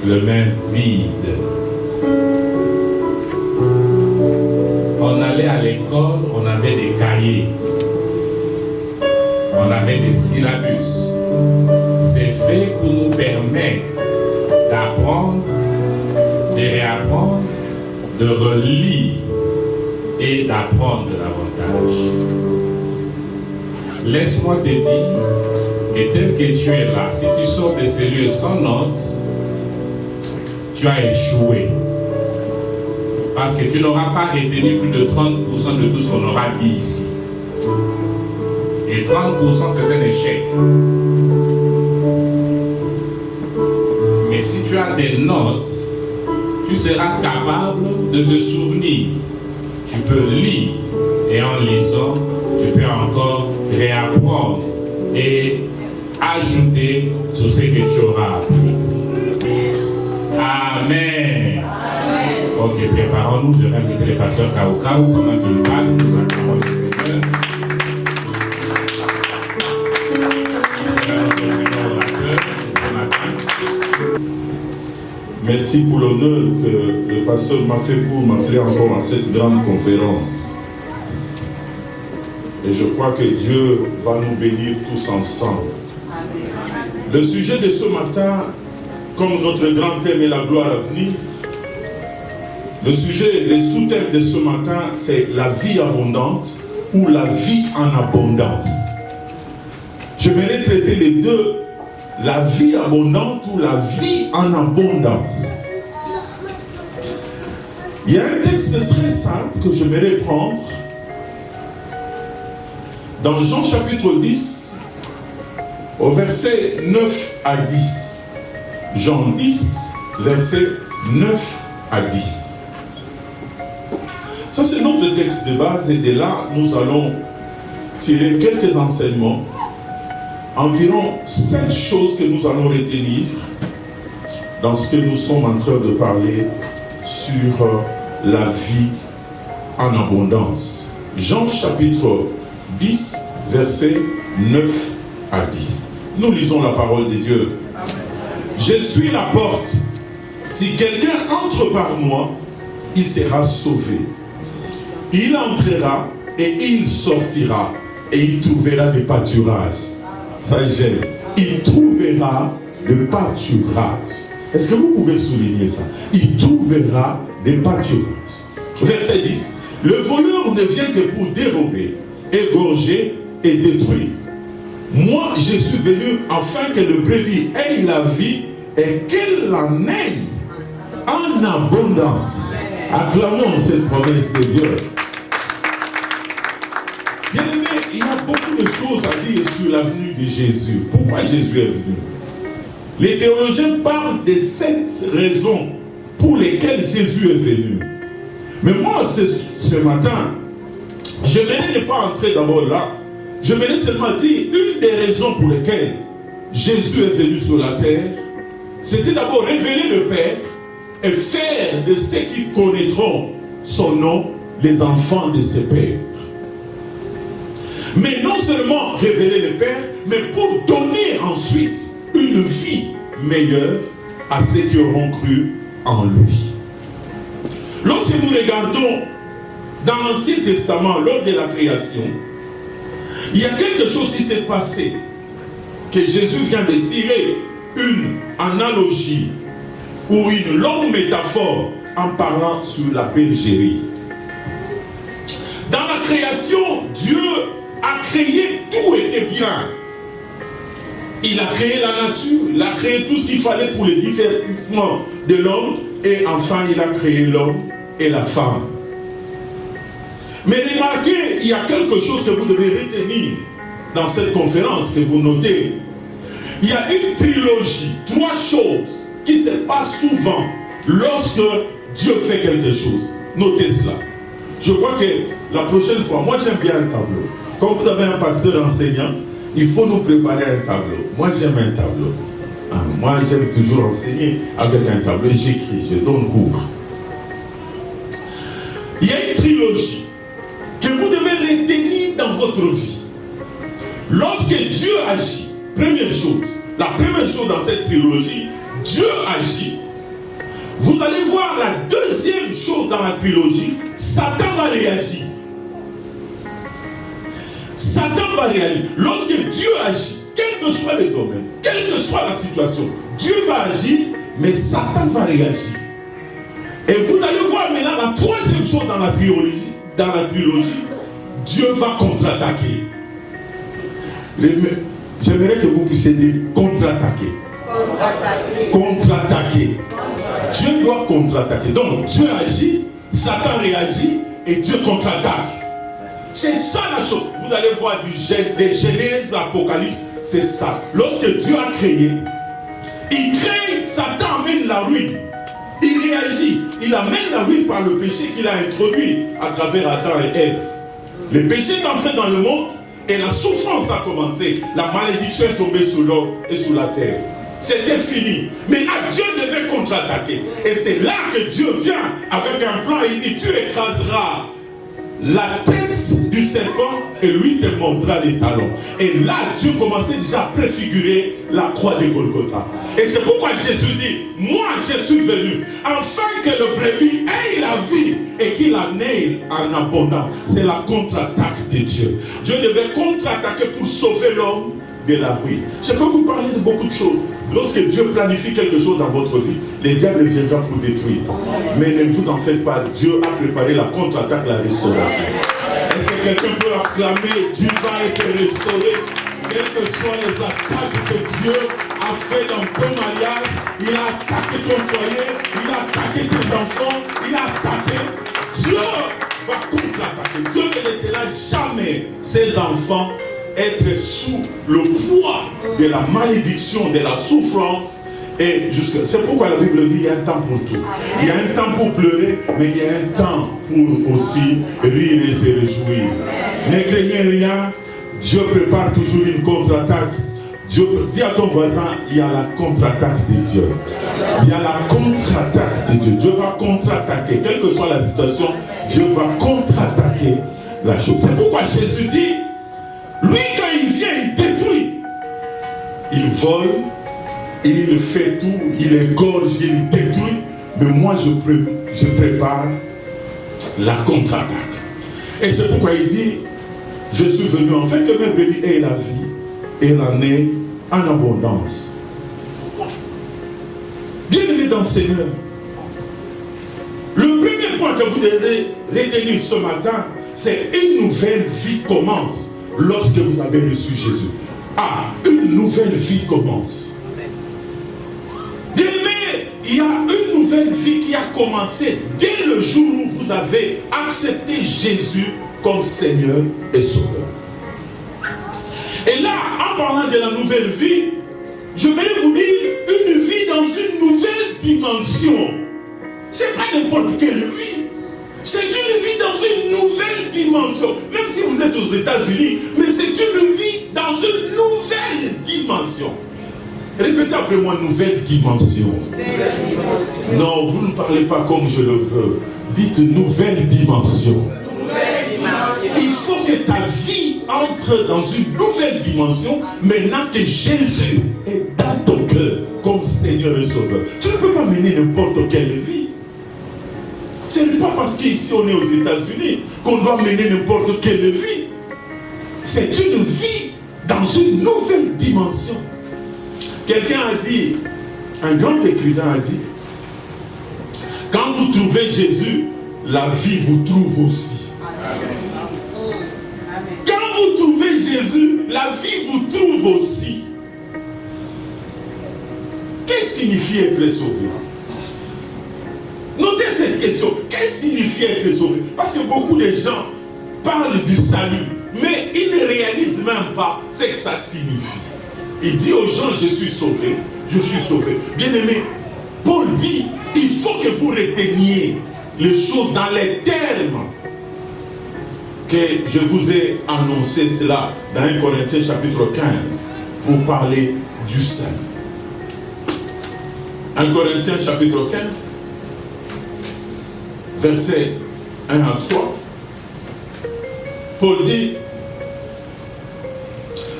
les mains vides. On allait à l'école, on avait des cahiers, on avait des syllabus. C'est fait pour nous permettre d'apprendre, de réapprendre, de relire et d'apprendre davantage. Laisse-moi te dire, et tel que tu es là, si tu sors de ces lieux sans notes, tu as échoué. Parce que tu n'auras pas retenu plus de 30% de tout ce qu'on aura dit ici. Et 30% c'est un échec. Mais si tu as des notes, tu seras capable de te souvenir. Tu peux lire et en lisant, tu peux encore réapprendre et ajouter sur ce que tu auras appris. Amen. Ok, préparons-nous. Je vais inviter le pasteur Kaoukaou pendant qu'il passe. Nous acclamons le Seigneur. Merci pour l'honneur que le pasteur m'a fait pour m'appeler encore à cette grande conférence. Et je crois que Dieu va nous bénir tous ensemble. Le sujet de ce matin, comme notre grand thème est la gloire à venir, le sujet, le sous-thème de ce matin, c'est la vie abondante ou la vie en abondance. J'aimerais traiter les deux, la vie abondante ou la vie en abondance. Il y a un texte très simple que j'aimerais prendre dans Jean chapitre 10, au verset 9 à 10. Jean 10, verset 9 à 10. Ça, c'est notre texte de base et de là, nous allons tirer quelques enseignements. Environ 7 choses que nous allons retenir dans ce que nous sommes en train de parler sur la vie en abondance. Jean chapitre 10, verset 9 à 10. Nous lisons la parole de Dieu. Je suis la porte. Si quelqu'un entre par moi, il sera sauvé. Il entrera et il sortira et il trouvera des pâturages. Ça gêne. Il trouvera des pâturages. Est-ce que vous pouvez souligner ça? Il trouvera des pâturages. Verset 10. Le voleur ne vient que pour dérober, égorger et détruire. Moi, je suis venu afin que le brebis ait la vie et qu'elle en ait en abondance. Acclamons cette promesse de Dieu. Bien aimé, il y a beaucoup de choses à dire sur la venue de Jésus. Pourquoi Jésus est venu? Les théologiens parlent de 7 raisons pour lesquelles Jésus est venu. Mais moi, ce matin, je ne vais pas entrer d'abord là. Je vais seulement dire une des raisons pour lesquelles Jésus est venu sur la terre. C'était d'abord révéler le Père et faire de ceux qui connaîtront son nom les enfants de ses pères. Mais non seulement révéler le Père, mais pour donner ensuite une vie meilleure à ceux qui auront cru en lui. Lorsque nous regardons dans l'Ancien Testament, lors de la création, il y a quelque chose qui s'est passé, que Jésus vient de tirer une analogie ou une longue métaphore en parlant sur la bergerie. Dans la création, Dieu a créé, tout était bien. Il a créé la nature, il a créé tout ce qu'il fallait pour le divertissement de l'homme, et enfin il a créé l'homme et la femme. Mais remarquez, il y a quelque chose que vous devez retenir dans cette conférence que vous notez. Il y a une trilogie, 3 choses qui se passent souvent lorsque Dieu fait quelque chose. Notez cela. Je crois que la prochaine fois, moi j'aime bien un tableau. Quand vous avez un pasteur enseignant, il faut nous préparer un tableau. Moi j'aime un tableau. Moi j'aime toujours enseigner avec un tableau. J'écris, je donne cours. Il y a une trilogie que vous devez retenir dans votre vie. Lorsque Dieu agit, première chose, la première chose dans cette trilogie, Dieu agit Vous allez voir la deuxième chose dans la trilogie, Satan va réagir. Satan va réagir. Lorsque Dieu agit, quel que soit le domaine, quelle que soit la situation, Dieu va agir, mais Satan va réagir. Et vous allez voir maintenant la troisième chose dans la trilogie, Dieu va contre-attaquer. J'aimerais que vous puissiez dire contre-attaquer. Contre-attaquer. Dieu doit contre-attaquer. Donc Dieu agit, Satan réagit et Dieu contre-attaque. C'est ça la chose. Vous allez voir des Genèse, Apocalypse, c'est ça. Lorsque Dieu a créé, il crée, Satan amène la ruine. Il réagit, il amène la ruine par le péché qu'il a introduit à travers Adam et Ève. Le péché est entré dans le monde et la souffrance a commencé. La malédiction est tombée sur l'homme et sur la terre. C'était fini. Mais là, Dieu devait contre-attaquer. Et c'est là que Dieu vient avec un plan. Il dit, tu écraseras la tête du serpent et lui te montrera les talons. Et là, Dieu commençait déjà à préfigurer la croix de Golgotha. Et c'est pourquoi Jésus dit, moi je suis venu afin que le brebis ait la vie et qu'il en ait en abondance. C'est la contre-attaque de Dieu. Dieu devait contre-attaquer pour sauver l'homme de la ruine. Je peux vous parler de beaucoup de choses. Lorsque Dieu planifie quelque chose dans votre vie, les diables viendront pour détruire. Mais ne vous en faites pas. Dieu a préparé la contre-attaque, la restauration. Est-ce que quelqu'un peut acclamer, Dieu va être restauré, quelles que soient les attaques que Dieu a fait dans ton mariage? Il a attaqué ton foyer, il a attaqué tes enfants, il a attaqué. Dieu va contre-attaquer. Dieu ne laissera jamais ses enfants être sous le poids de la malédiction, de la souffrance. Et c'est pourquoi la Bible dit qu'il y a un temps pour tout. Il y a un temps pour pleurer, mais il y a un temps pour aussi rire et se réjouir. Ne craignez rien, Dieu prépare toujours une contre-attaque. Dieu dit à ton voisin, il y a la contre-attaque de Dieu. Il y a la contre-attaque de Dieu. Dieu va contre-attaquer, quelle que soit la situation, Dieu va contre-attaquer la chose. C'est pourquoi Jésus dit, lui, quand il vient, il détruit. Il vole, il fait tout, il égorge, il détruit. Mais moi, je prépare la contre-attaque. Et c'est pourquoi il dit, je suis venu afin que mes brebis aient la vie et l'en aient en abondance. Bien-aimés dans le Seigneur, le premier point que vous devez retenir ce matin, c'est une nouvelle vie commence. Lorsque vous avez reçu Jésus, une nouvelle vie commence. Bien-aimé, il y a une nouvelle vie qui a commencé dès le jour où vous avez accepté Jésus comme Seigneur et Sauveur. Et là, en parlant de la nouvelle vie, je vais vous dire une vie dans une nouvelle dimension. Ce n'est pas n'importe quelle vie. C'est une vie dans une nouvelle dimension. Même si vous êtes aux États-Unis, mais c'est une vie dans une nouvelle dimension. Répétez après moi, nouvelle dimension. Non, vous ne parlez pas comme je le veux. Dites nouvelle dimension. Il faut que ta vie entre dans une nouvelle dimension maintenant que Jésus est dans ton cœur comme Seigneur et Sauveur. Tu ne peux pas mener n'importe quelle vie. Ce n'est pas parce qu'ici on est aux États-Unis qu'on doit mener n'importe quelle vie. C'est une vie dans une nouvelle dimension. Quelqu'un a dit, un grand écrivain a dit, quand vous trouvez Jésus, la vie vous trouve aussi. Quand vous trouvez Jésus, la vie vous trouve aussi. Qu'est-ce que signifie être sauvé? Notez cette question. Qu'est-ce que signifie être sauvé? Parce que beaucoup de gens parlent du salut, mais ils ne réalisent même pas ce que ça signifie. Il dit aux gens, je suis sauvé, je suis sauvé. Bien aimé, Paul dit, il faut que vous reteniez les choses dans les termes que je vous ai annoncé cela dans 1 Corinthiens chapitre 15 pour parler du salut. 1 Corinthiens chapitre 15 versets 1 à 3, Paul dit,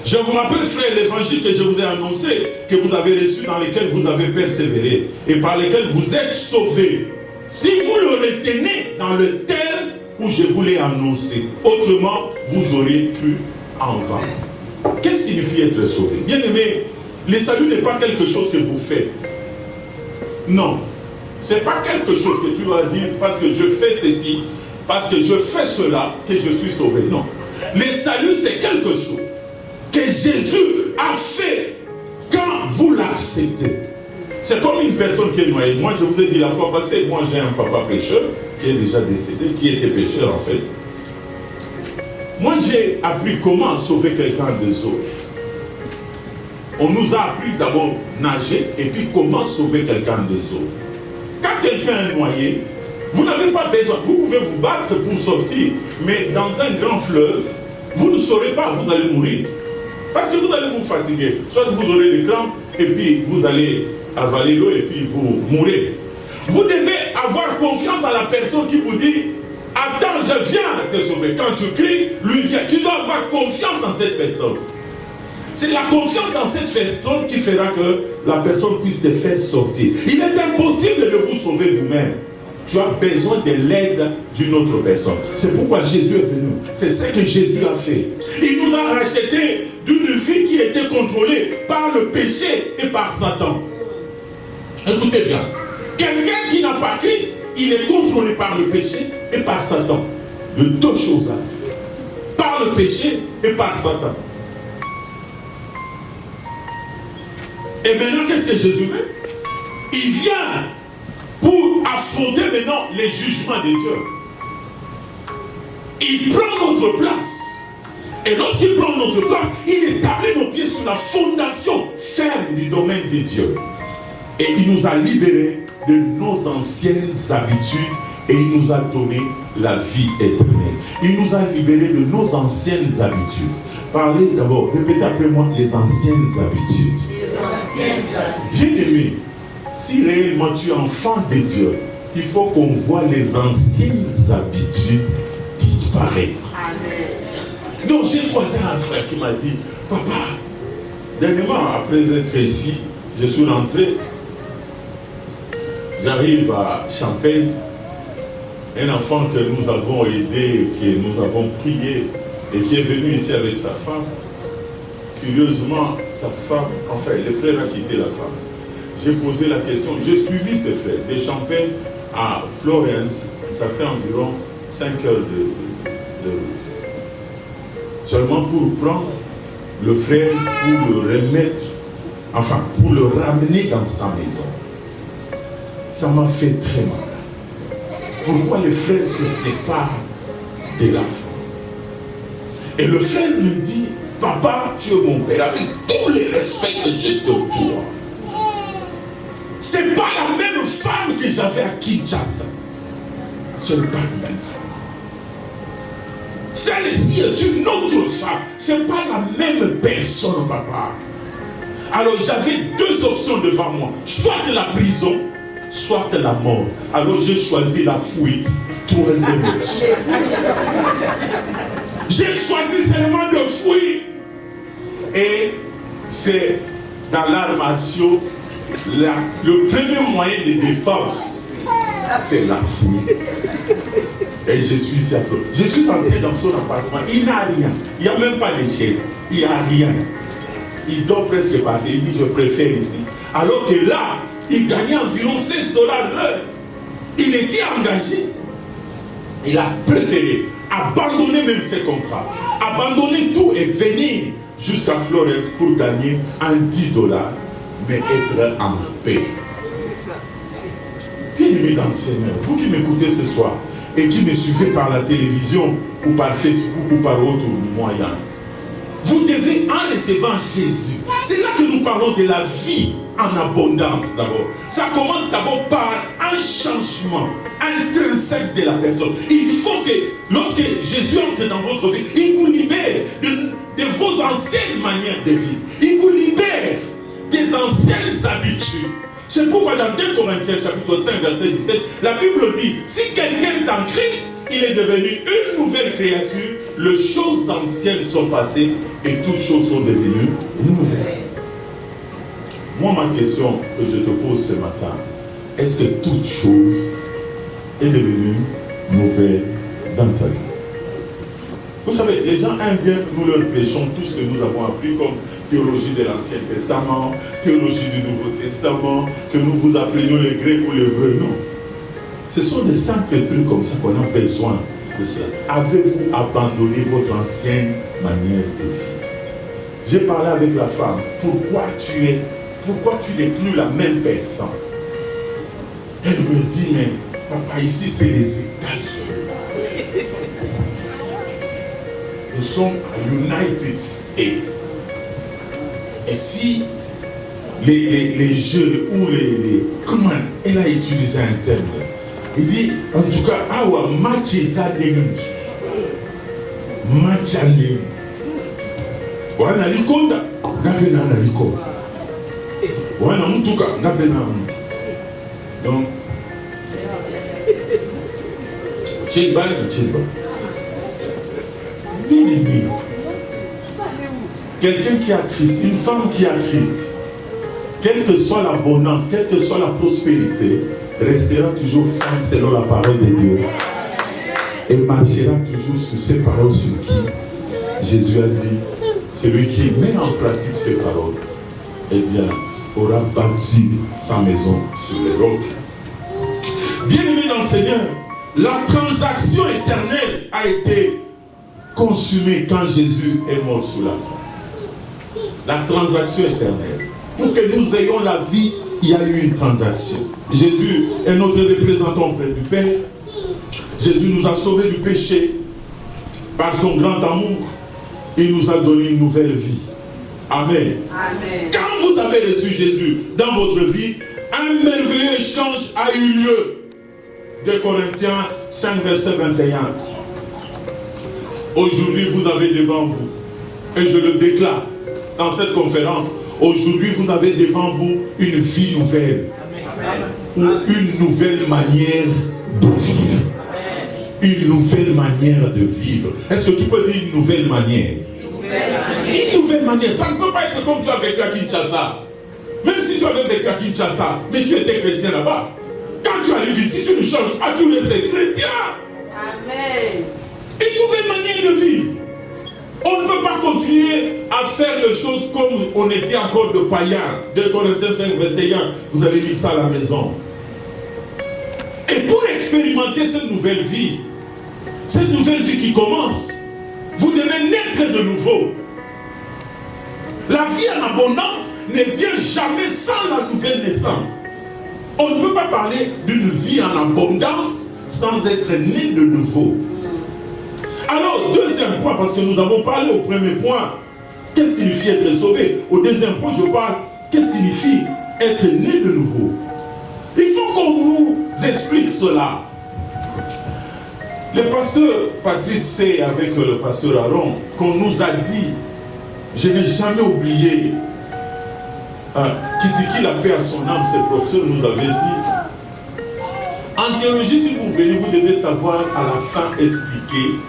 Je vous rappelle, frère, l'évangile que je vous ai annoncé, que vous avez reçu, dans lequel vous avez persévéré et par lequel vous êtes sauvés. Si vous le retenez dans le terme où je vous l'ai annoncé, autrement, vous aurez cru en vain. Qu'est-ce que signifie être sauvé? Bien aimé, le salut n'est pas quelque chose que vous faites. Non. Ce n'est pas quelque chose que tu vas dire parce que je fais ceci, parce que je fais cela, que je suis sauvé. Non. Le salut, c'est quelque chose que Jésus a fait quand vous l'acceptez. C'est comme une personne qui est noyée. Moi, je vous ai dit la fois passée, moi j'ai un papa pécheur qui est déjà décédé, qui était pécheur en fait. Moi, j'ai appris comment sauver quelqu'un des eaux. On nous a appris d'abord nager et puis comment sauver quelqu'un des eaux. Quand quelqu'un est noyé, vous n'avez pas besoin, vous pouvez vous battre pour sortir, mais dans un grand fleuve, vous ne saurez pas, vous allez mourir. Parce que vous allez vous fatiguer. Soit vous aurez des crampes et puis vous allez avaler l'eau et puis vous mourrez. Vous devez avoir confiance à la personne qui vous dit « Attends, je viens te sauver ». Quand tu cries, lui vient. Tu dois avoir confiance en cette personne. C'est la confiance en cette personne qui fera que la personne puisse te faire sortir. Il est impossible de vous sauver vous-même. Tu as besoin de l'aide d'une autre personne. C'est pourquoi Jésus est venu. C'est ce que Jésus a fait. Il nous a rachetés d'une vie qui était contrôlée par le péché et par Satan. Écoutez bien. Quelqu'un qui n'a pas Christ, il est contrôlé par le péché et par Satan. De deux choses à faire. Par le péché et par Satan. Et maintenant, qu'est-ce que Jésus fait? Il vient pour affronter maintenant les jugements de Dieu. Il prend notre place. Et lorsqu'il prend notre place, il établit nos pieds sur la fondation ferme du domaine de Dieu. Et il nous a libérés de nos anciennes habitudes et il nous a donné la vie éternelle. Il nous a libérés de nos anciennes habitudes. Parlez d'abord, répétez après moi, les anciennes habitudes. Bien-aimé, si réellement tu es enfant de Dieu, il faut qu'on voit les anciennes habitudes disparaître. Amen. Donc j'ai croisé un frère qui m'a dit, papa, dernièrement après être ici, je suis rentré, j'arrive à Champagne, un enfant que nous avons aidé, que nous avons prié et qui est venu ici avec sa femme. Curieusement, sa femme, enfin, le frère a quitté la femme. J'ai posé la question, j'ai suivi ce frère, de Champagne à Florence, ça fait environ 5 heures de route. Seulement pour prendre le frère, pour le remettre, enfin, pour le ramener dans sa maison. Ça m'a fait très mal. Pourquoi le frère se sépare de la femme? Et le frère me dit, papa, tu es mon père, avec tout le respect que je te dois. Ce n'est pas la même femme que j'avais à Kinshasa. Ce n'est pas la même femme. Celle-ci est une autre femme. Ce n'est pas la même personne, papa. Alors j'avais deux options devant moi. Soit de la prison, soit de la mort. Alors j'ai choisi la fuite. Troisième option. J'ai choisi seulement de fuir. Et c'est dans l'art martiaux, le premier moyen de défense, c'est la fuite. Et je suis ici à Florence. Je suis entré dans son appartement. Il n'a rien. Il n'y a même pas de chaise. Il n'y a rien. Il dort presque par terre. Il dit, je préfère ici. Alors que là, il gagnait environ $16 l'heure. Il était engagé. Il a préféré abandonner même ses contrats. Abandonner tout et venir jusqu'à Florence pour gagner un $10, mais être en paix. Bien-aimés dans le Seigneur, vous qui m'écoutez ce soir et qui me suivez par la télévision ou par Facebook ou par autre moyen, vous devez, en recevant Jésus, c'est là que nous parlons de la vie en abondance d'abord. Ça commence d'abord par un changement intrinsèque de la personne. Il faut que, lorsque Jésus entre dans votre vie, il vous libère de vos anciennes manières de vivre. Il vous libère des anciennes habitudes. C'est pourquoi dans 2 Corinthiens chapitre 5 verset 17, la Bible dit, si quelqu'un est en Christ, il est devenu une nouvelle créature, les choses anciennes sont passées et toutes choses sont devenues nouvelles. Moi, ma question que je te pose ce matin, est-ce que toute chose est devenue nouvelle dans ta vie? Vous savez, les gens aiment bien que nous leur prêchons tout ce que nous avons appris comme théologie de l'Ancien Testament, théologie du Nouveau Testament, que nous vous apprenions les Grecs ou les Hébreux. Non. Ce sont des simples trucs comme ça qu'on a besoin de cela. Avez-vous abandonné votre ancienne manière de vivre? J'ai parlé avec la femme. Pourquoi tu n'es plus la même personne? Elle me dit, mais papa, ici c'est les États-Unis. Nous sommes à United States. Ici, les jeux ou les... Comment elle a utilisé un terme? Il dit, en tout cas, awa match zadeng. Match zadeng. Wana likonda, napena na likonda. Wana mutuka, napena mutuka. Donc, tchèba. Bien-aimé. Quelqu'un qui a Christ, une femme qui a Christ, quelle que soit l'abondance, quelle que soit la prospérité, restera toujours femme selon la parole de Dieu. Et marchera toujours sur ces paroles sur qui Jésus a dit, celui qui met en pratique ces paroles, eh bien, aura bâti sa maison sur les rocs. Bien-aimé dans le Seigneur, la transaction éternelle a été consumée quand Jésus est mort sous la croix. La transaction éternelle. Pour que nous ayons la vie, il y a eu une transaction. Jésus est notre représentant auprès du Père. Jésus nous a sauvés du péché. Par son grand amour, il nous a donné une nouvelle vie. Amen. Amen. Quand vous avez reçu Jésus dans votre vie, un merveilleux échange a eu lieu. 2 Corinthiens 5, verset 21. Aujourd'hui, vous avez devant vous, et je le déclare dans cette conférence, aujourd'hui, vous avez devant vous une vie nouvelle. Amen. Ou une nouvelle manière de vivre. Amen. Une nouvelle manière de vivre. Est-ce que tu peux dire une nouvelle manière? Une nouvelle manière. Ça ne peut pas être comme tu as vécu à Kinshasa. Même si tu avais vécu à Kinshasa, mais tu étais chrétien là-bas. Quand tu arrives ici, tu ne changes pas, tu restes chrétien. Amen. Une nouvelle manière de vivre. On ne peut pas continuer à faire les choses comme on était encore de païens. 2 Corinthiens 5, 21, vous allez lire ça à la maison. Et pour expérimenter cette nouvelle vie qui commence, vous devez naître de nouveau. La vie en abondance ne vient jamais sans la nouvelle naissance. On ne peut pas parler d'une vie en abondance sans être né de nouveau. Alors, deuxième point, parce que nous avons parlé au premier point, qu'est-ce que signifie être sauvé? Au deuxième point, je parle, qu'est-ce que signifie être né de nouveau? Il faut qu'on nous explique cela. Le pasteur Patrice C. avec le pasteur Aaron, qu'on nous a dit, je n'ai jamais oublié, Kitiki, la paix à son âme, ce professeur nous avait dit, en théologie, si vous venez, vous devez savoir à la fin expliquer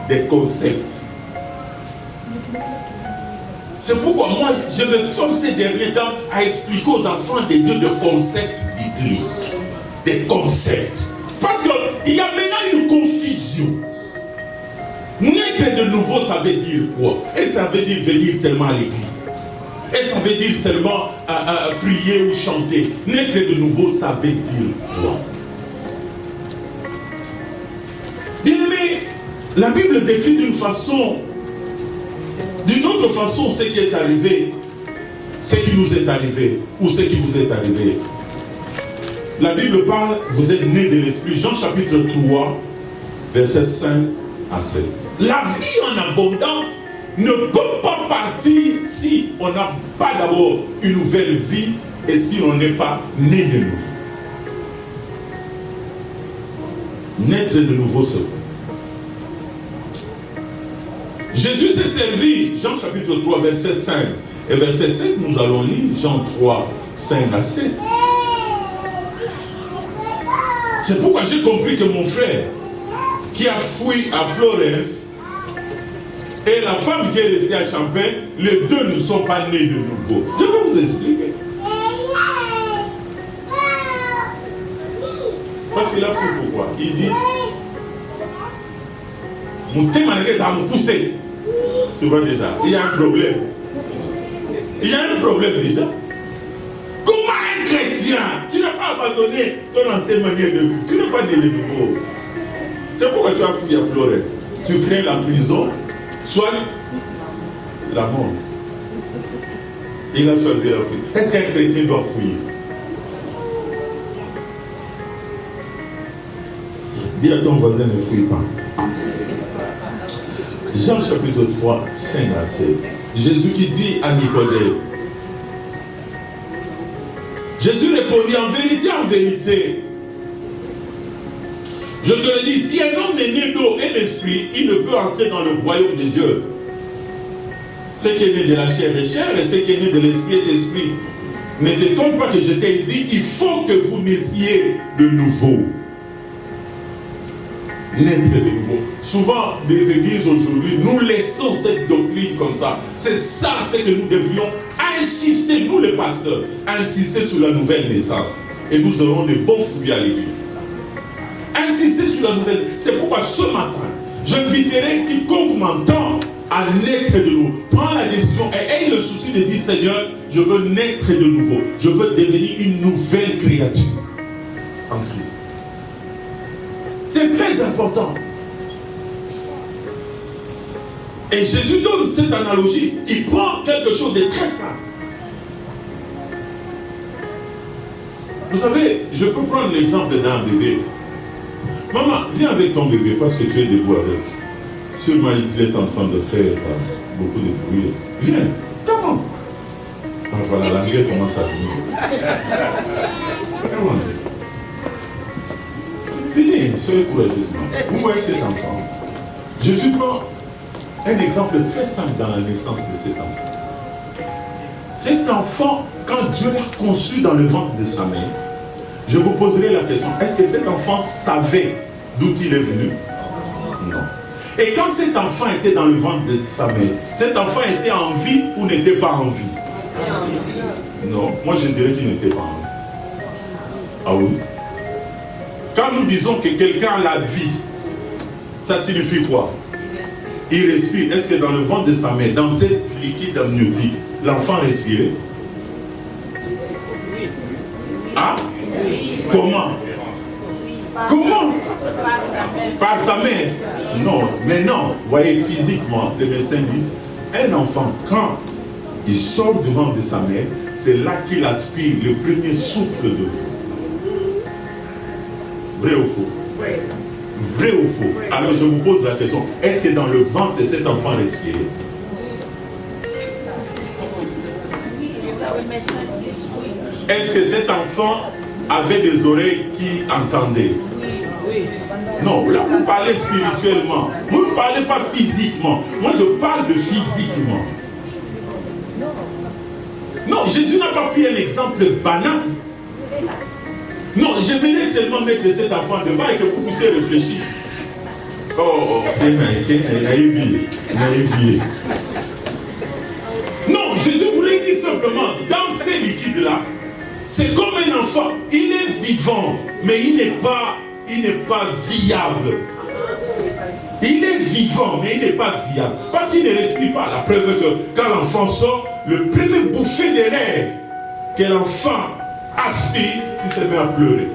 des concepts. C'est pourquoi moi, je me force ces derniers temps à expliquer aux enfants de Dieu des concepts bibliques. Des concepts. Parce qu'il y a maintenant une confusion. Naître de nouveau, ça veut dire quoi? Et ça veut dire venir seulement à l'église. Et ça veut dire seulement prier ou chanter. Naître de nouveau, ça veut dire quoi? Bien-aimé, la Bible décrit d'une autre façon ce qui est arrivé, ce qui nous est arrivé, ou ce qui vous est arrivé. La Bible parle, vous êtes nés de l'Esprit. Jean chapitre 3, versets 5 à 7. La vie en abondance ne peut pas partir si on n'a pas d'abord une nouvelle vie et si on n'est pas né de nouveau. Naître de nouveau seul. Jésus s'est servi, Jean chapitre 3, verset 5 et verset 7, nous allons lire Jean 3, 5 à 7. C'est pourquoi j'ai compris que mon frère, qui a fui à Florence et la femme qui est restée à Champagne, les deux ne sont pas nés de nouveau. Je vais vous expliquer. Parce qu'il a fui pourquoi? Il dit tu vois déjà, il y a un problème. Il y a un problème déjà. Comment un chrétien, tu n'as pas abandonné ton ancienne manière de vivre, tu n'es pas né de nouveau. C'est pourquoi tu as fui à Florence. Tu crains la prison, soit la mort. Il a choisi la fuite. Est-ce qu'un chrétien doit fuir? Dis à ton voisin, ne fuis pas. Jean chapitre 3, 5 à 7. Jésus qui dit à Nicodème. Jésus répondit en vérité, je te le dis, si un homme est né d'eau et d'esprit, il ne peut entrer dans le royaume de Dieu. Ce qui est né de la chair est chair, et ce qui est né de l'esprit est esprit. Ne te trompe pas que je t'ai dit, il faut que vous naissiez de nouveau. Naître de nouveau. Souvent, des églises aujourd'hui, nous laissons cette doctrine comme ça. C'est ça, c'est que nous devions insister, nous les pasteurs, insister sur la nouvelle naissance. Et nous aurons de bons fruits à l'église. Insister sur la nouvelle. C'est pourquoi ce matin, j'inviterai quiconque m'entend à naître de nouveau. Prends la décision et aie le souci de dire, Seigneur, je veux naître de nouveau. Je veux devenir une nouvelle créature en Christ. C'est très important. Et Jésus donne cette analogie. Il prend quelque chose de très simple. Vous savez, je peux prendre l'exemple d'un bébé. Maman, viens avec ton bébé parce que tu es debout avec. Sûrement, il est en train de faire beaucoup de bruit. Viens, comment? Ah, voilà, la guerre commence à venir. Comment? Venez, soyez courageusement. Vous voyez cet enfant. Jésus prend un exemple très simple dans la naissance de cet enfant. Cet enfant, quand Dieu l'a conçu dans le ventre de sa mère, je vous poserai la question, est-ce que cet enfant savait d'où il est venu? Non. Et quand cet enfant était dans le ventre de sa mère, cet enfant était en vie ou n'était pas en vie? Non, moi je dirais qu'il n'était pas en vie. Ah oui? Quand nous disons que quelqu'un a la vie, ça signifie quoi? Il respire. Est-ce que dans le ventre de sa mère, dans cette liquide amniotique, l'enfant respirait? Ah? Comment? Comment? Par sa mère? Non, mais non. Vous voyez, physiquement, les médecins disent, un enfant, quand il sort du ventre de sa mère, c'est là qu'il aspire le premier souffle de vie. Vrai ou faux? Vrai ou faux? Alors je vous pose la question, est-ce que dans le ventre de cet enfant respirait? Est-ce que cet enfant avait des oreilles qui entendaient? Non, là vous parlez spirituellement. Vous ne parlez pas physiquement. Moi je parle de physiquement. Non, Jésus n'a pas pris un exemple banal. Non, j'aimerais seulement mettre cet enfant devant et que vous puissiez réfléchir. Oh, non, Jésus voulait dire simplement, dans ces liquides-là, c'est comme un enfant, il est vivant, mais il n'est pas viable. Il est vivant, mais il n'est pas viable. Parce qu'il ne respire pas. La preuve est que quand l'enfant sort, le premier bouffée de l'air que l'enfant aspire, il se met à pleurer.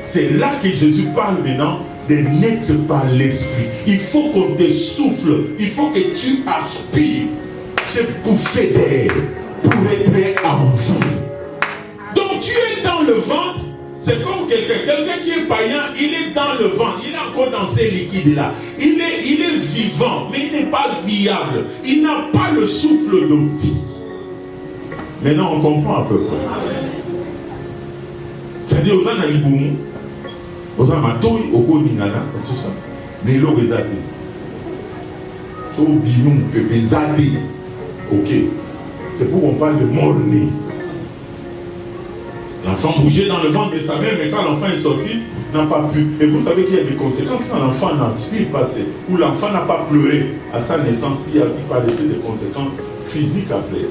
C'est là que Jésus parle maintenant de naître par l'esprit. Il faut qu'on te souffle, il faut que tu aspires cette bouffée d'air pour être en vie. Donc tu es dans le ventre, c'est comme quelqu'un qui est païen, il est dans le ventre, il est encore dans ces liquides-là. Il est vivant, mais il n'est pas viable. Il n'a pas le souffle de vie. Maintenant on comprend à peu près. C'est-à-dire aux gens n'aliboumou, aux gens matouille, aux koningana, tout ça. Mais l'eau est zappé. So binoum pepe zappé. Ok. C'est pour qu'on parle de mort-né. L'enfant bougeait dans le ventre de sa mère, mais quand l'enfant est sorti, n'a pas pu. Et vous savez qu'il y a des conséquences quand l'enfant n'aspire pas, ou l'enfant n'a pas pleuré à sa naissance, il y a des conséquences physiques après.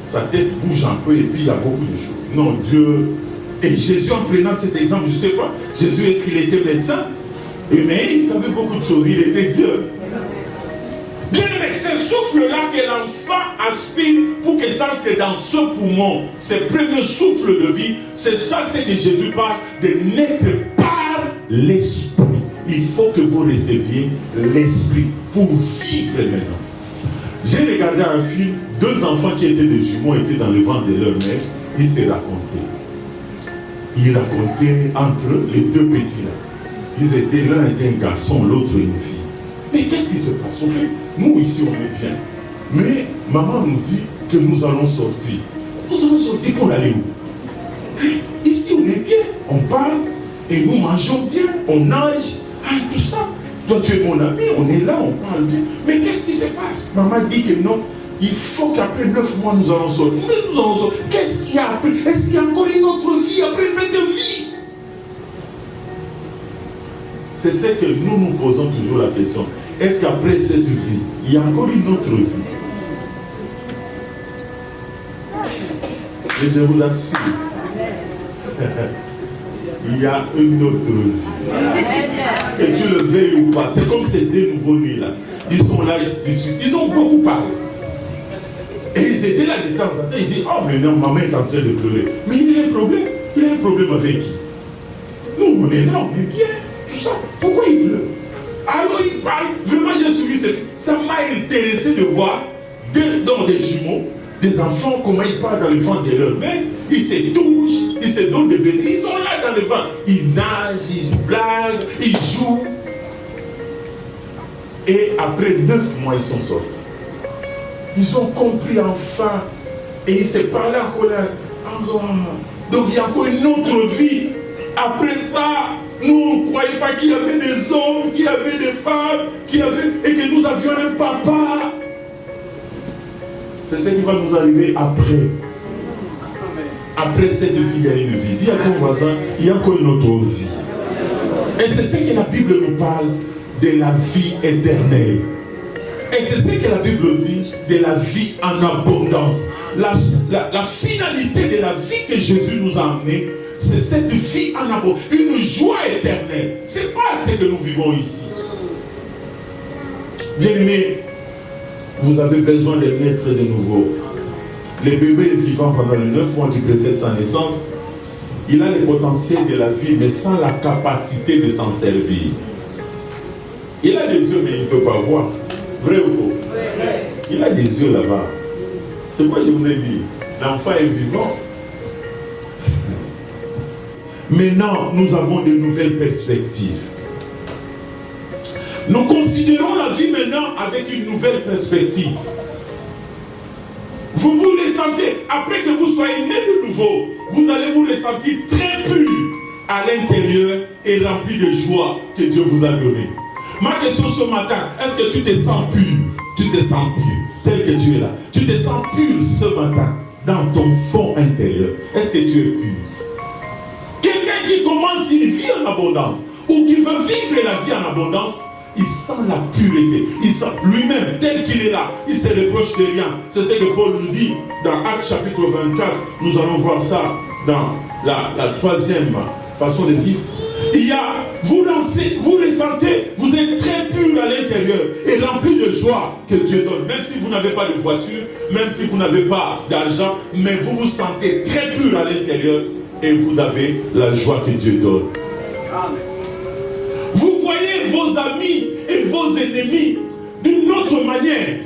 Sa tête bouge un peu et puis il y a beaucoup de choses. Non, Dieu. Et Jésus, en prenant cet exemple, je ne sais pas, Jésus, est-ce qu'il était médecin? Mais il savait beaucoup de choses, il était Dieu. Bien aimé, ce souffle-là que l'enfant aspire pour que ça entre dans ce poumon, ce premier souffle de vie, c'est ça ce que Jésus parle de naître par l'esprit. Il faut que vous receviez l'esprit pour vivre maintenant. J'ai regardé un film, 2 enfants qui étaient des jumeaux étaient dans le ventre de leur mère, ils se racontaient. Ils racontaient entre eux, les 2 petits là. Ils étaient, l'un était un garçon, l'autre une fille. Mais qu'est-ce qui se passe? Au fait, nous ici on est bien. Mais maman nous dit que nous allons sortir. Nous allons sortir pour aller où? Ici on est bien, on parle et nous mangeons bien, on nage, tout ça. Toi tu es mon ami, on est là, on parle bien. Mais qu'est-ce qui se passe? Maman dit que non, il faut qu'après 9 mois nous allons sortir. Mais nous allons sortir. Qu'est-ce qu'il y a après? Est-ce qu'il y a encore une autre vie après cette vie? C'est ce que nous nous posons toujours la question. Est-ce qu'après cette vie, il y a encore une autre vie? Et je vous assure, il y a une autre vie. Que tu le veuilles ou pas. C'est comme ces 2 nouveaux-nés là. Ils sont là, ils se discutent. Ils ont beaucoup parlé. Et ils étaient là de temps en temps. Ils disent, oh mais non, maman est en train de pleurer. Mais il y a un problème. Il y a un problème avec qui? Nous, on est là, on est bien. Tout ça. Pourquoi il pleure? Alors il parle. Vraiment, j'ai suivi ce film. Ça m'a intéressé de voir dans des jumeaux, des enfants, comment ils parlent dans le ventre de leur mère. Ils se touchent, ils se donnent des baisers. Ils sont là dans le ventre. Ils nagent, ils blaguent, ils jouent. Et après 9 mois, ils sont sortis. Ils ont compris enfin. Et ils se parlaient encore là. Donc il y a encore une autre vie. Après ça, nous on ne croyait pas qu'il y avait des hommes, qu'il y avait des femmes, et que nous avions un papa. C'est ce qui va nous arriver après. Après cette vie, il y a une vie. Dis à ton voisin, il y a encore une autre vie. Et c'est ce que la Bible nous parle de la vie éternelle. Et c'est ce que la Bible dit de la vie en abondance. La finalité de la vie que Jésus nous a amenée, c'est cette vie en abondance, une joie éternelle. Ce n'est pas ce que nous vivons ici. Bien-aimés, vous avez besoin de naître de nouveau. Le bébé vivant pendant les 9 mois qui précèdent sa naissance, il a le potentiel de la vie, mais sans la capacité de s'en servir. Il a des yeux, mais il ne peut pas voir. Vrai ou faux? Il a des yeux là-bas. C'est quoi je vous ai dit? L'enfant est vivant. Maintenant, nous avons de nouvelles perspectives. Nous considérons la vie maintenant avec une nouvelle perspective. Vous vous ressentez, après que vous soyez né de nouveau, vous allez vous ressentir très pur à l'intérieur et rempli de joie que Dieu vous a donné. Ma question ce matin, est-ce que tu te sens pur? Tu te sens pur, tel que tu es là. Tu te sens pur ce matin, dans ton fond intérieur. Est-ce que tu es pur? Quelqu'un qui commence une vie en abondance, ou qui veut vivre la vie en abondance, il sent la pureté. Il sent lui-même, tel qu'il est là, il ne se reproche de rien. C'est ce que Paul nous dit dans Actes chapitre 24. Nous allons voir ça dans la 3e façon de vivre. Il y a, vous ressentez, vous êtes très pur à l'intérieur et rempli de joie que Dieu donne. Même si vous n'avez pas de voiture, même si vous n'avez pas d'argent, mais vous vous sentez très pur à l'intérieur et vous avez la joie que Dieu donne. Amen. Vous voyez vos amis et vos ennemis d'une autre manière.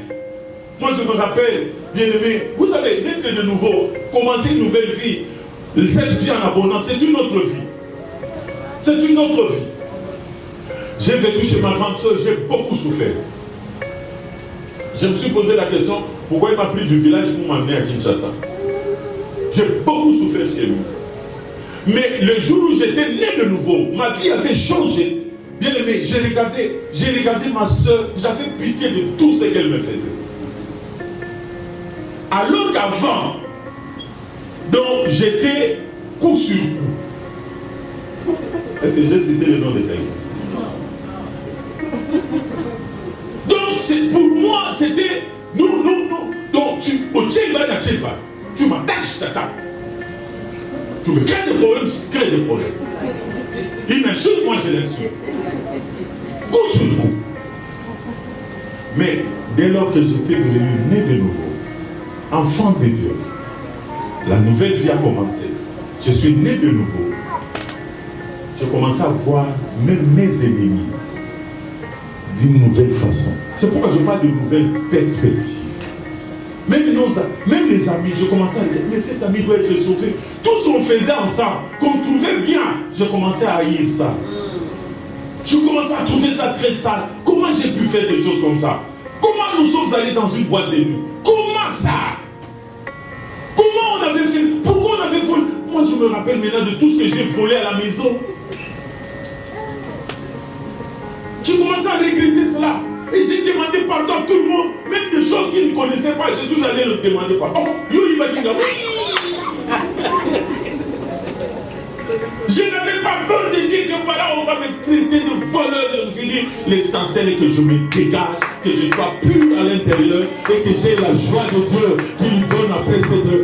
Moi je me rappelle, bien aimé, vous savez, naître de nouveau, commencer une nouvelle vie, cette vie en abondance, c'est une autre vie. C'est une autre vie. J'ai vécu chez ma grande soeur, j'ai beaucoup souffert. Je me suis posé la question, pourquoi il m'a pris du village pour m'amener à Kinshasa? J'ai beaucoup souffert chez lui. Mais le jour où j'étais né de nouveau, ma vie avait changé. Bien aimé, j'ai regardé ma soeur, j'avais pitié de tout ce qu'elle me faisait. Alors qu'avant, Donc j'étais coup sur coup. Est-ce que j'ai cité le nom de quelqu'un? Donc pour moi c'était non. Donc tu m'attaques, je t'attaque. Tu me crées des problèmes, je crée des problèmes. Il m'insulte, moi je l'insulte. Coup sur coup. Mais dès lors que j'étais devenu né de nouveau, enfant de Dieu, la nouvelle vie a commencé. Je suis né de nouveau. Je commençais à voir même mes ennemis d'une nouvelle façon. C'est pourquoi je parle de nouvelles perspectives. Même les amis, je commençais à dire, mais cet ami doit être sauvé. Tout ce qu'on faisait ensemble, qu'on trouvait bien, je commençais à haïr ça. Je commençais à trouver ça très sale. Comment j'ai pu faire des choses comme ça? Comment nous sommes allés dans une boîte de nuit? Comment ça? Comment on avait fait? Pourquoi on avait volé? Moi je me rappelle maintenant de tout ce que j'ai volé à la maison. Je commençais à regretter cela. Et j'ai demandé pardon à tout le monde. Même des choses qu'ils ne connaissaient pas, je suis allé leur demander pardon. Je n'avais pas peur de dire que voilà, on va me traiter de voleur. Je dis, l'essentiel est que je me dégage, que je sois pur à l'intérieur et que j'ai la joie de Dieu qui nous donne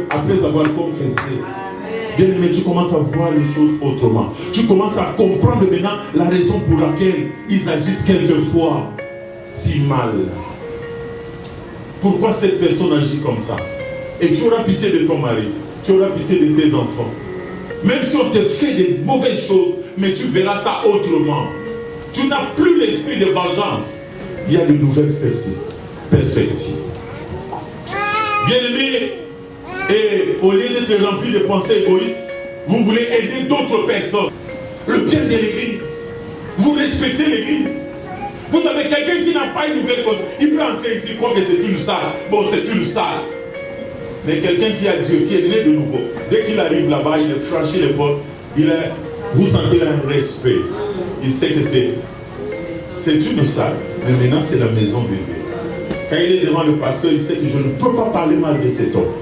après avoir confessé. Bien aimé, tu commences à voir les choses autrement. Tu commences à comprendre maintenant la raison pour laquelle ils agissent quelquefois si mal. Pourquoi cette personne agit comme ça? Et tu auras pitié de ton mari, tu auras pitié de tes enfants. Même si on te fait des mauvaises choses, mais tu verras ça autrement. Tu n'as plus l'esprit de vengeance. Il y a de nouvelles perspectives. Bien-aimé, et au lieu d'être rempli de pensées égoïstes, vous voulez aider d'autres personnes. Le bien de l'église. Vous respectez l'église. Vous avez quelqu'un qui n'a pas une nouvelle cause. Il peut entrer ici, croire que c'est une salle. Bon, c'est une salle. Mais quelqu'un qui a Dieu, qui est né de nouveau, dès qu'il arrive là-bas, il franchit les portes, vous sentez un respect. Il sait que c'est une salle, mais maintenant c'est la maison de Dieu. Quand il est devant le pasteur, il sait que je ne peux pas parler mal de cet homme.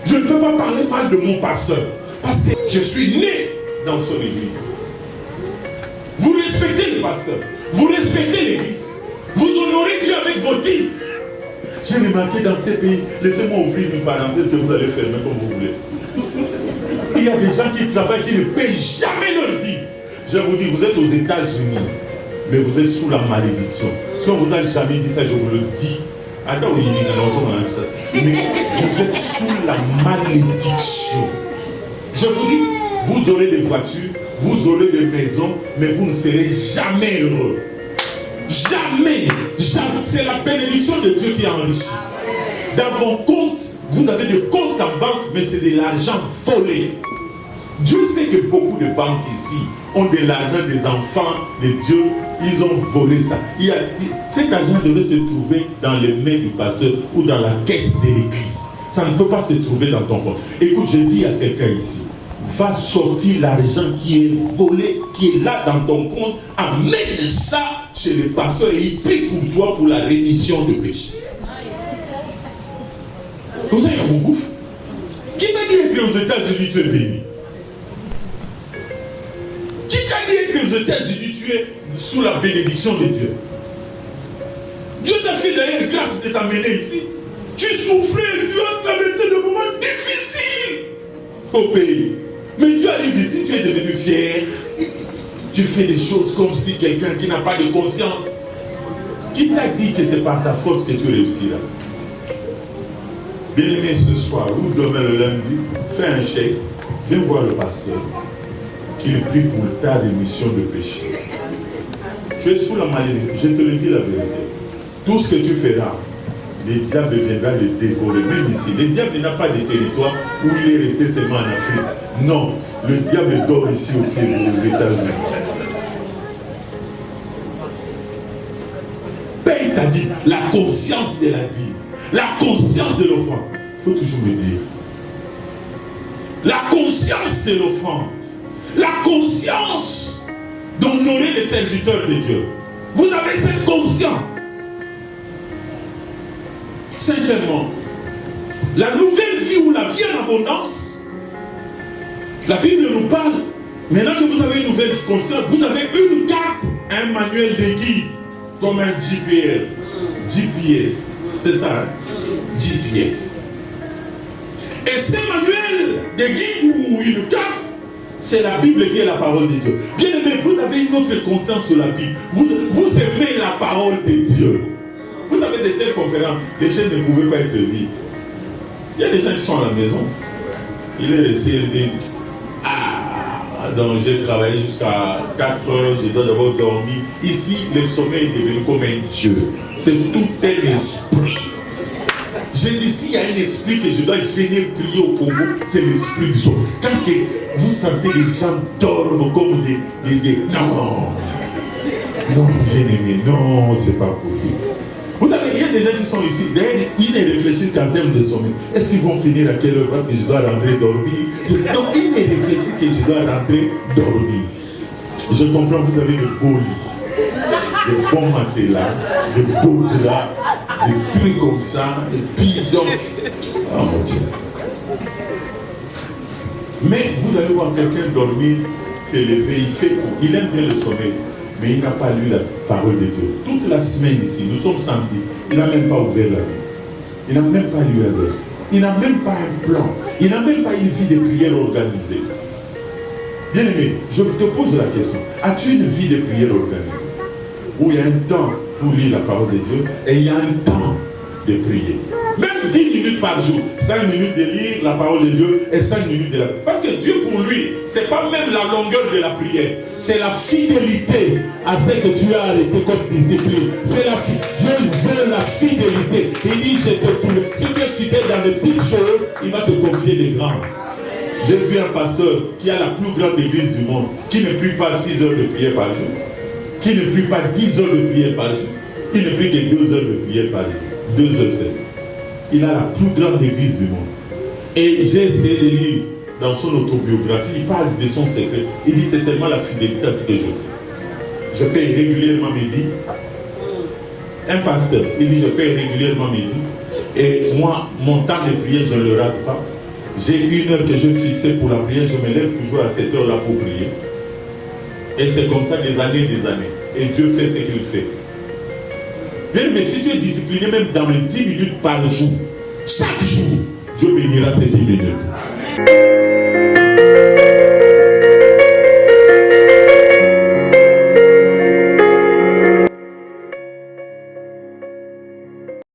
Je ne peux pas parler mal de mon pasteur, parce que je suis né dans son église. Vous respectez le pasteur, vous respectez l'église, vous honorez Dieu avec vos dîmes. J'ai remarqué dans ces pays, laissez-moi ouvrir une parenthèse que vous allez fermer comme vous voulez. Il y a des gens qui travaillent, qui ne payent jamais leur dîme. Je vous dis, vous êtes aux États-Unis, mais vous êtes sous la malédiction. Si on ne vous a jamais dit ça, je vous le dis. Attends, mais vous êtes sous la malédiction. Je vous dis, vous aurez des voitures, vous aurez des maisons, mais vous ne serez jamais heureux. Jamais, jamais. C'est la bénédiction de Dieu qui enrichit. Dans vos comptes, vous avez des comptes en banque, mais c'est de l'argent volé. Dieu sait que beaucoup de banques ici ont de l'argent des enfants de Dieu. Ils ont volé ça. Cet argent devait se trouver dans les mains du pasteur ou dans la caisse de l'église. Ça ne peut pas se trouver dans ton compte. Écoute, je dis à quelqu'un ici, va sortir l'argent qui est volé, qui est là dans ton compte, amène ça chez le pasteur et il prie pour toi pour la rémission de péché. Vous avez un gouffre. Qui t'a dit qu'aux États-Unis tu es béni? Qui t'a dit qu'aux États-Unis tu es sous la bénédiction de Dieu? Dieu t'a fait d'ailleurs grâce de t'amener ici. Tu souffrais, tu as traversé des moments difficiles au pays. Mais tu arrives ici, tu es devenu fier. Tu fais des choses comme si quelqu'un qui n'a pas de conscience. Qui t'a dit que c'est par ta force que tu réussiras? Bien aimé, ce soir ou demain le lundi, fais un chèque, viens voir le pasteur, qu'il prie pour ta rémission de péché. Tu es sous la malédiction, je te le dis la vérité. Tout ce que tu feras, le diable viendra le dévorer, même ici. Le diable n'a pas de territoire où il est resté seulement en Afrique. Non, le diable dort ici aussi aux États-Unis. Paye ta dîme, la conscience de la dîme, la conscience de l'offrande. Il faut toujours me dire. La conscience de l'offrande, la conscience d'honorer les serviteurs de Dieu. Vous avez cette conscience. Cinquièmement, la nouvelle vie ou la vie en abondance La Bible nous parle. Maintenant que vous avez une nouvelle conscience, vous avez une carte, un manuel de guide, comme un GPS. C'est ça, hein? GPS. Et ce manuel de guide ou une carte, c'est la Bible qui est la parole de Dieu. Bien aimé, vous avez une autre conscience sur la Bible. Vous aimez la parole de Dieu. Vous savez, de telles conférences, les chaînes ne pouvaient pas être vides. Il y a des gens qui sont à la maison. Il est resté, il dit, donc j'ai travaillé jusqu'à 4 heures, je dois d'abord dormir. Ici, le sommeil est devenu comme un Dieu. C'est tout un esprit. J'ai dit, s'il y a un esprit que je dois gêner, prier au Congo, c'est l'esprit du son. Quand vous sentez les gens dorment comme des... Non, bien aimé, non, c'est pas possible. Vous savez, il y a des gens qui sont ici, ils ne réfléchissent qu'en termes de sommeil. Est-ce qu'ils vont finir à quelle heure parce que je dois rentrer dormir? Donc, ils ne réfléchissent que je dois rentrer dormir. Je comprends, vous avez de beaux lits, de bons matelas, de beaux draps, des trucs comme ça, et puis donc, oh mon Dieu. Mais vous allez voir quelqu'un dormir, s'élever, il aime bien le sommeil, mais il n'a pas lu la parole de Dieu. Toute la semaine ici, nous sommes samedi, il n'a même pas ouvert la Bible. Il n'a même pas lu un verset. Il n'a même pas un plan. Il n'a même pas une vie de prière organisée. Bien aimé, je te pose la question. As-tu une vie de prière organisée? Où il y a un temps pour lire la parole de Dieu et il y a un temps de prier. Même 10 minutes par jour, 5 minutes de lire la parole de Dieu et 5 minutes de la prière. Parce que Dieu pour lui, ce n'est pas même la longueur de la prière, c'est la fidélité à ce que tu as arrêté comme discipline. C'est Dieu veut la fidélité. Il dit, je te prie. Si tu es fidèle dans les petites choses, il va te confier des grandes. J'ai vu un pasteur qui a la plus grande église du monde, qui ne prie pas 6 heures de prière par jour, qui ne prie pas 10 heures de prière par jour, il ne prie que 2 heures de prière par jour, 2 heures seulement. Il a la plus grande église du monde. Et j'ai essayé de lire dans son autobiographie, il parle de son secret. Il dit, c'est seulement la fidélité à ce que je fais. Je paye régulièrement mes dîmes. Un pasteur, il dit, je paye régulièrement mes dîmes. Et moi, mon temps de prière, je ne le rate pas. J'ai une heure que je fixais pour la prière, je me lève toujours à cette heure-là pour prier. Et c'est comme ça des années. Et Dieu fait ce qu'il fait. Bien, mais si tu es discipliné même dans les 10 minutes par jour, chaque jour, Dieu bénira ces 10 minutes.